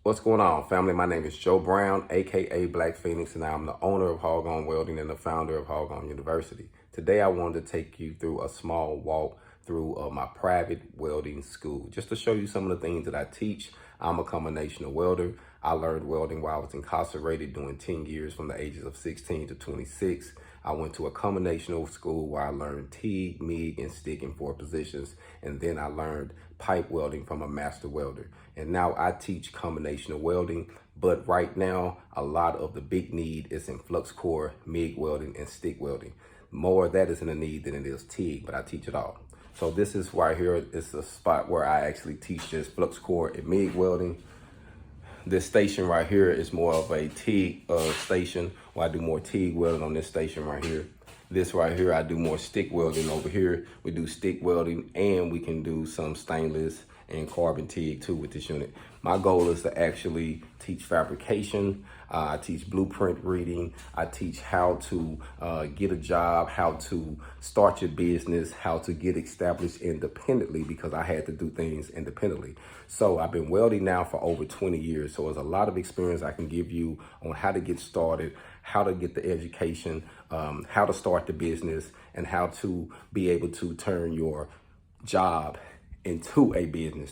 What's going on, family? My name is Joe Brown, aka Black Phoenix, and I'm the owner of Hog On Welding and the founder of Hog On University. Today, I wanted to take you through a small walk through my private welding school, just to show you some of the things that I teach. I'm a combination of welder. I learned welding while I was incarcerated doing 10 years from the ages of 16 to 26. I went to a combinational school where I learned TIG, MIG, and stick in 4 positions. And then I learned pipe welding from a master welder. And now I teach combinational welding, but right now, a lot of the big need is in flux core, MIG welding, and stick welding. More of that is in a need than it is TIG, but I teach it all. So this is right here. It's a spot where I actually teach just flux core and MIG welding. This station right here is more of a TIG station, where I do more TIG welding on this station right here. This right here, I do more stick welding over here. We do stick welding, and we can do some stainless and carbon TIG too with this unit. My goal is to actually teach fabrication. I teach blueprint reading. I teach how to get a job, how to start your business, how to get established independently, because I had to do things independently. So I've been welding now for over 20 years. So there's a lot of experience I can give you on how to get started, how to get the education, how to start the business, and how to be able to turn your job into a business.